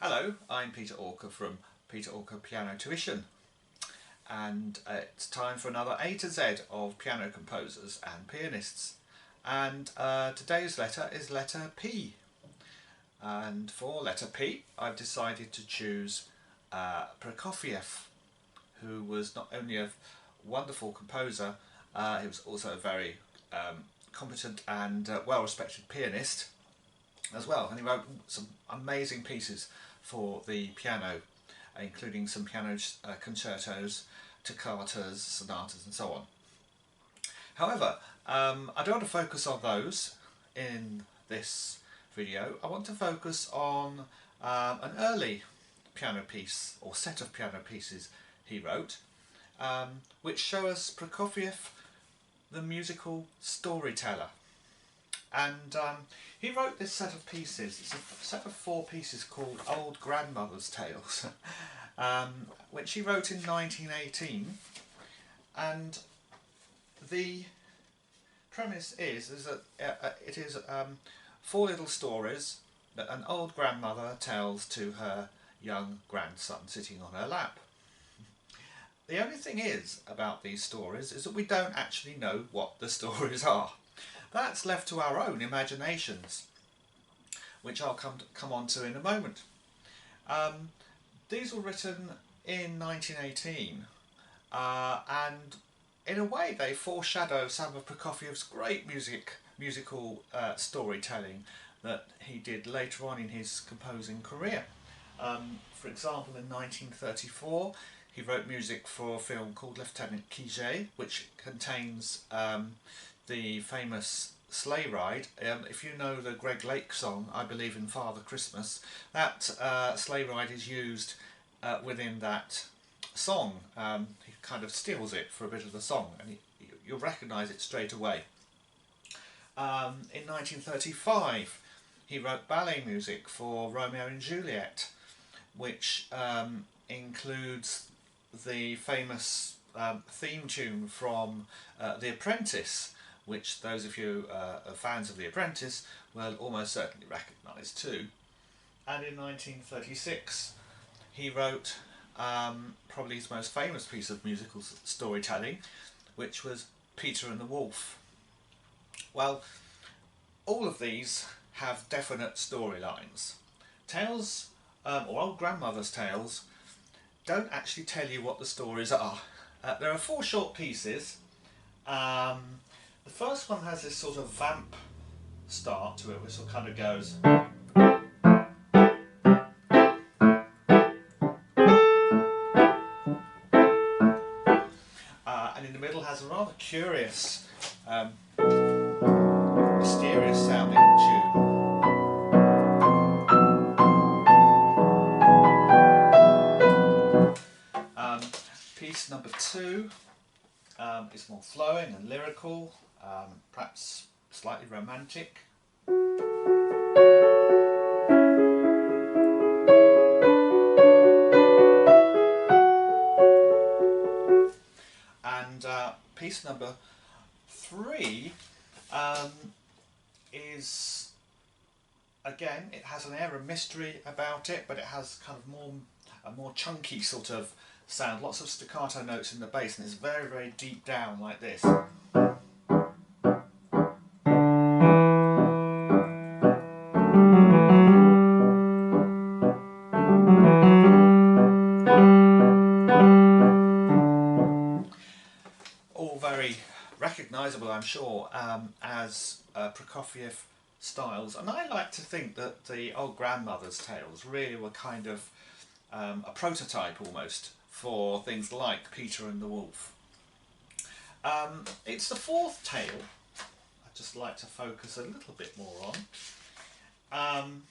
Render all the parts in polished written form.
Hello, I'm Peter Orker from Peter Orker Piano Tuition, and it's time for another A to Z of piano composers and pianists. And today's letter is letter P. And for letter P, I've decided to choose Prokofiev, who was not only a wonderful composer, he was also a very competent and well-respected pianist as well, and he wrote some amazing pieces for the piano, including some piano concertos, toccatas, sonatas and so on. However, I don't want to focus on those in this video. I want to focus on an early piano piece or set of piano pieces he wrote, which show us Prokofiev, the musical storyteller. And he wrote this set of pieces. It's a set of 4 pieces called Old Grandmother's Tales, which he wrote in 1918. And the premise is that it is 4 little stories that an old grandmother tells to her young grandson sitting on her lap. The only thing is about these stories is that we don't actually know what the stories are. That's left to our own imaginations, which I'll come on to in a moment. These were written in 1918, and in a way they foreshadow some of Prokofiev's great musical storytelling that he did later on in his composing career. For example, in 1934 he wrote music for a film called Lieutenant Quiget, which contains the famous sleigh ride. If you know the Greg Lake song, I Believe in Father Christmas, that sleigh ride is used within that song. He kind of steals it for a bit of the song, and you'll recognise it straight away. In 1935 he wrote ballet music for Romeo and Juliet, which includes the famous theme tune from The Apprentice, which those of you are fans of The Apprentice will almost certainly recognise too. And in 1936 he wrote probably his most famous piece of musical storytelling, which was Peter and the Wolf. Well, all of these have definite storylines. Tales, or Old Grandmother's Tales, don't actually tell you what the stories are. There are 4 short pieces. The first one has this sort of vamp start to it, which sort of kind of goes. And in the middle has a rather curious, mysterious sounding tune. Piece number 2 is more flowing and lyrical, perhaps slightly romantic. And piece number 3 is, again, it has an air of mystery about it, but it has kind of a more chunky sort of sound, lots of staccato notes in the bass, and it's very, very deep down like this. All very recognisable, I'm sure, as Prokofiev styles, and I like to think that the Old Grandmother's Tales really were kind of a prototype almost for things like Peter and the Wolf. It's the 4th tale I'd just like to focus a little bit more on.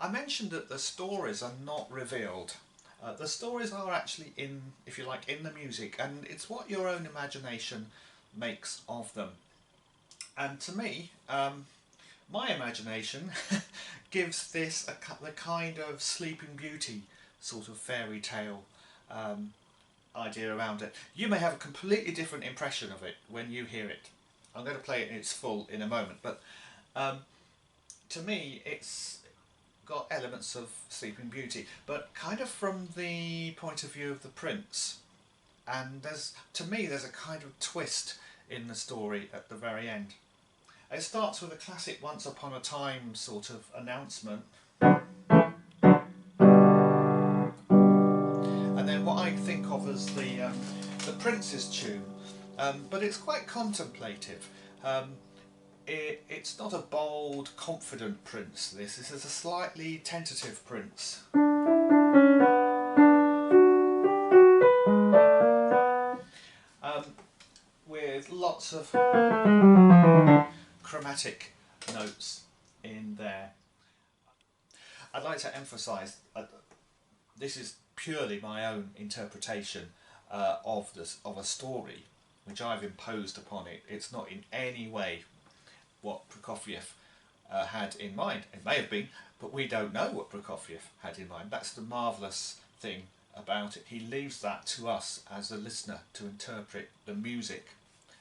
I mentioned that the stories are not revealed. The stories are actually in, if you like, in the music, and it's what your own imagination makes of them. And to me, my imagination gives this the kind of Sleeping Beauty sort of fairy tale idea around it. You may have a completely different impression of it when you hear it. I'm going to play it in its full in a moment, but to me it's got elements of Sleeping Beauty, but kind of from the point of view of the prince. And to me, there's a kind of twist in the story at the very end. It starts with a classic once upon a time sort of announcement. And then what I think of as the prince's tune, but it's quite contemplative. It's not a bold, confident prince, this is a slightly tentative prince. With lots of chromatic notes in there. I'd like to emphasise this is purely my own interpretation of a story which I've imposed upon it. It's not in any way what Prokofiev had in mind. It may have been, but we don't know what Prokofiev had in mind. That's the marvellous thing about it. He leaves that to us as a listener to interpret the music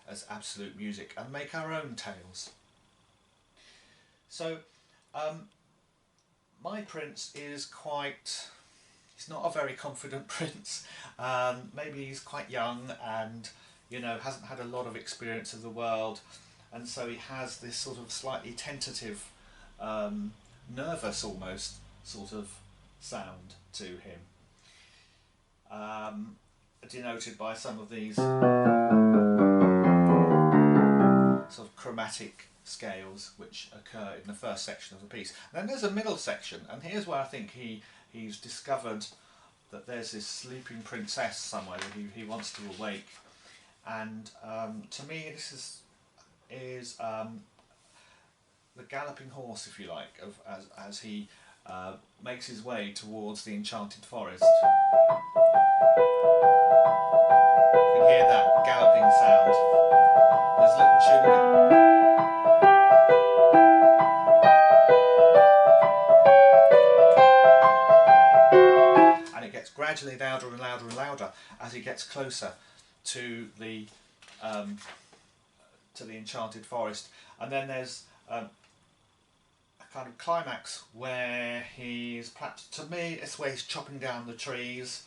as absolute music and make our own tales. So my prince is he's not a very confident prince. Maybe he's quite young and, you know, hasn't had a lot of experience of the world, and so he has this sort of slightly tentative, nervous almost sort of sound to him, denoted by some of these sort of chromatic scales which occur in the first section of the piece. And then there's a middle section, and here's where I think he's discovered that there's this sleeping princess somewhere that he wants to awake. And to me this is the galloping horse, if you like, as he makes his way towards the enchanted forest. You can hear that galloping sound. There's a little tune again. And it gets gradually louder and louder and louder as he gets closer to the enchanted forest. And then there's a kind of climax where he's, perhaps to me, it's where he's chopping down the trees,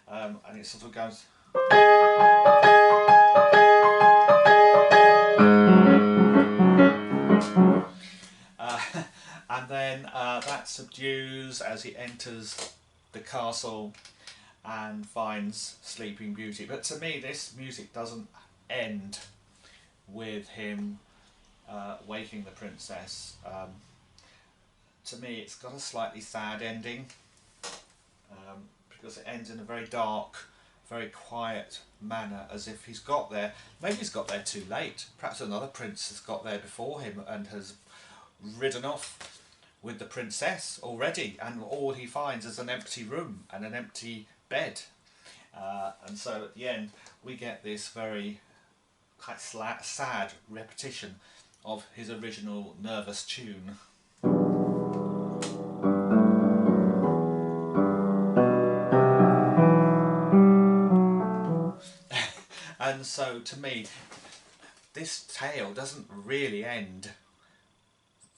and it sort of goes. And then that subdues as he enters the castle and finds Sleeping Beauty. But to me this music doesn't end with him waking the princess. To me it's got a slightly sad ending, because it ends in a very dark, very quiet manner, as if he's got there, maybe he's got there too late. Perhaps another prince has got there before him and has ridden off with the princess already, and all he finds is an empty room and an empty bed. And so at the end we get this very quite sad repetition of his original nervous tune. And so to me this tale doesn't really end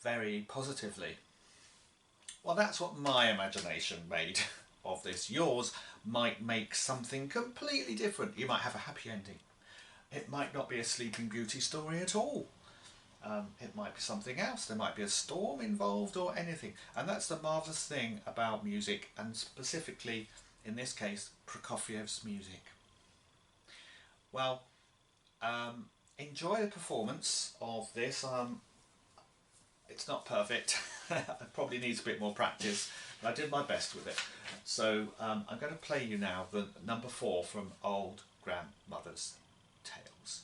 very positively. Well, that's what my imagination made of this. Yours might make something completely different. You might have a happy ending. It might not be a Sleeping Beauty story at all. It might be something else. There might be a storm involved or anything. And that's the marvellous thing about music, and specifically in this case Prokofiev's music. Well, enjoy the performance of this. It's not perfect. It probably needs a bit more practice, but I did my best with it. So I'm going to play you now the number 4 from Old Grandmother's Tales.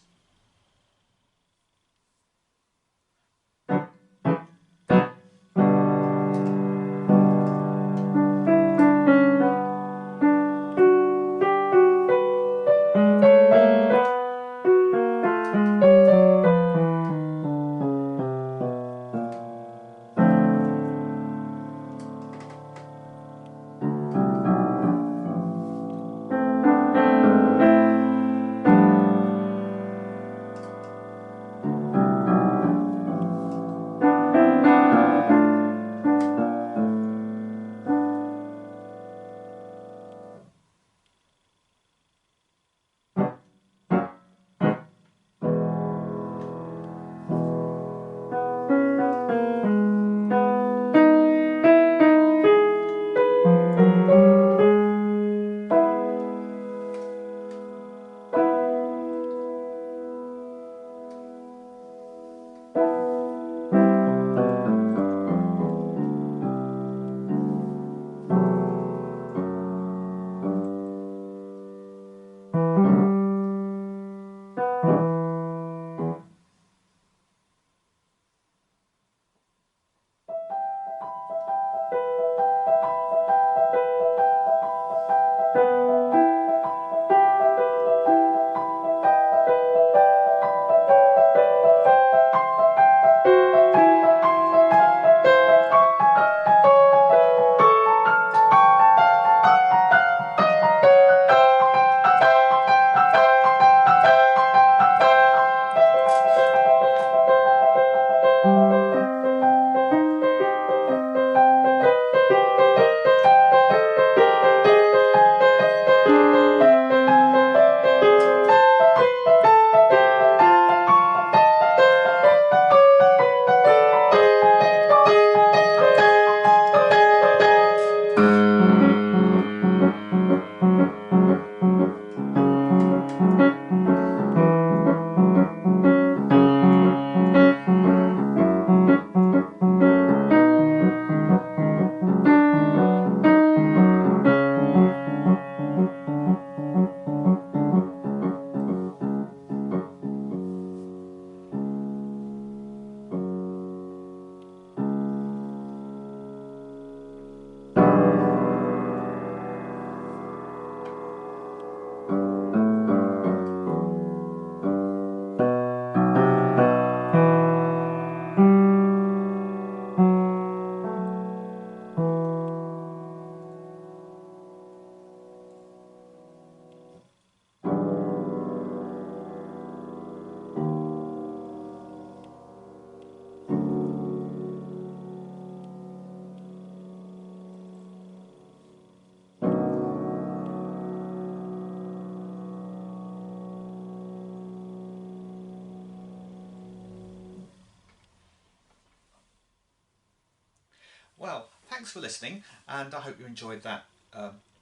Well, thanks for listening, and I hope you enjoyed that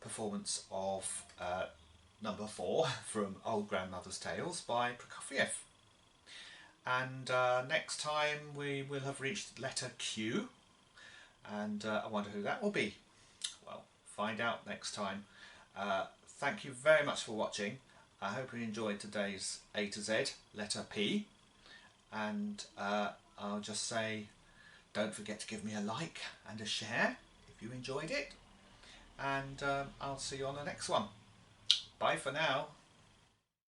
performance of number 4 from Old Grandmother's Tales by Prokofiev. And next time we will have reached letter Q, and I wonder who that will be. Well, find out next time. Thank you very much for watching. I hope you enjoyed today's A to Z, letter P, and I'll just say don't forget to give me a like and a share if you enjoyed it, and I'll see you on the next one. Bye for now.